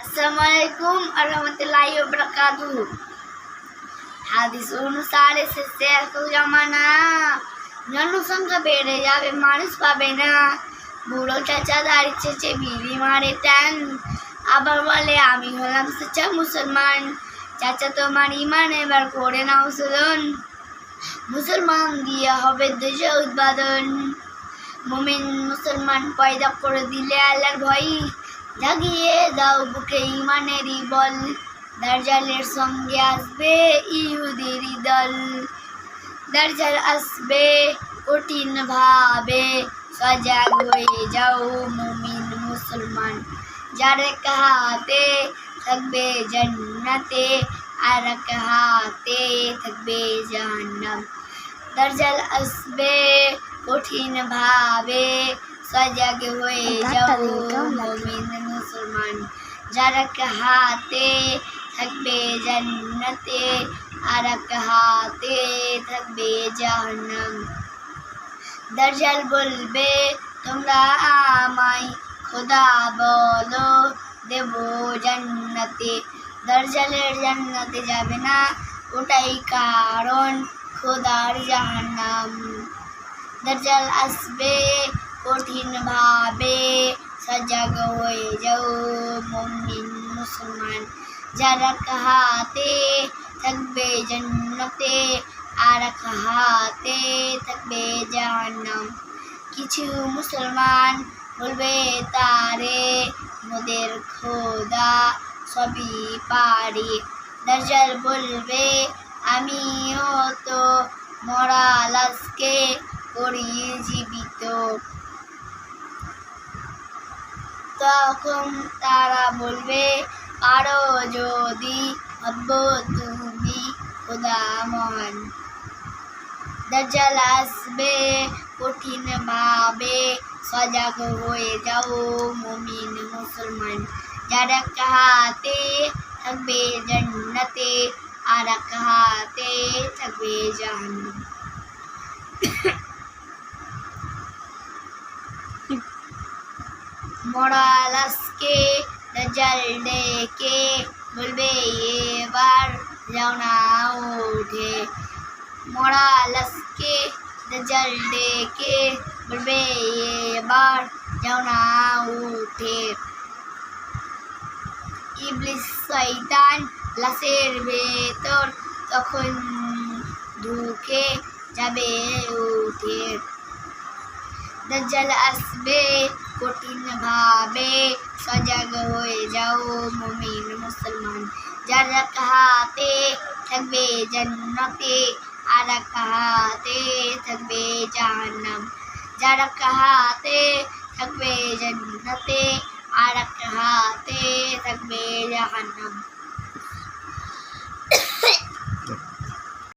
Assalamualaikum warahmatullahi wabarakatuh. হাদিস অনুসারে শেষের জামানা জনসংখ্যা বেড়ে যাবে, মানুষ পাবে না। বুড়ো চাচা দাড়ি চেঁচে বিড়ি মারে টান, আবার বলে আমি হলাম সচ্চা মুসলমান। চাচা তোমার ইমান এবার করে নাও শোধন, মুসলমান দিয়ে হবে দেশে উৎপাদন। মুমিন মুসলমান পয়দা করে দিলে আল্লাহর ভয়, জাগিয়ে দাও বুকে ইমানেরই বল। দাজ্জালের সঙ্গে আসবে ইহুদির দল, দাজ্জাল আসবে কঠিন ভাবে, সজাগ হয়ে যাও মুমিন মুসলমান। যার এক হাতে থাকবে জান্নাতে আর এক হাতে থাকবে জাহান্নাম। দাজ্জাল আসবে কঠিন ভাবে, সজাগ হয়ে যাও মুমিন মুসলমান। যার এক হাতে থাকবে জান্নাতে আর এক হাতে থাকবে জাহান্নাম। দাজ্জাল বলবে তোমরা আমায় খোদা বলো, দেব জান্নাতে। দাজ্জালের জান্নাতে যাবে না, ওটাই কারণ খোদার জাহান্নাম। দাজ্জাল আসবে কঠিন ভাবে, সজাগ হয়ে যাও মুমিন মুসলমান। যার এক হাতে থাকবে জান্নাতে আর এক হাতে থাকবে জাহান্নাম। কিছু মুসলমান বলবে তারে মোদের খোদা সবই পারে। দাজ্জাল বলবে আমিও তো মরা লাশকে করি জীবিত। তখন তারা বলবে পারো যদি ভাবো তুমি খোদা মহান। দাজ্জাল আসবে কঠিন ভাবে, সজাগ হয়ে যাও মুমিন মুসলমান। যার এক হাতে থাকবে জান্নাতে আর এক হাতে থাকবে জাহান্নাম। মরা লাশকে দাজ্জাল ডেকে বলবে এবার যাও না উঠে। মরা লাশকে দাজ্জাল ডেকে বলবে এবার যাও না উঠে। ইবলিস শয়তান লাশের ভেতর তখন ঢুকে যাবে উঠে। দাজ্জাল আসবে কঠিন ভাবে, সজাগ হয়ে যাও মুমিন মুসলমান। যার এক হাতে থাকবে জান্নাতে আর এক হাতে থাকবে জাহান্নাম। যার এক হাতে থাকবে জান্নাতে আর এক হাতে থাকবে জাহান্নাম।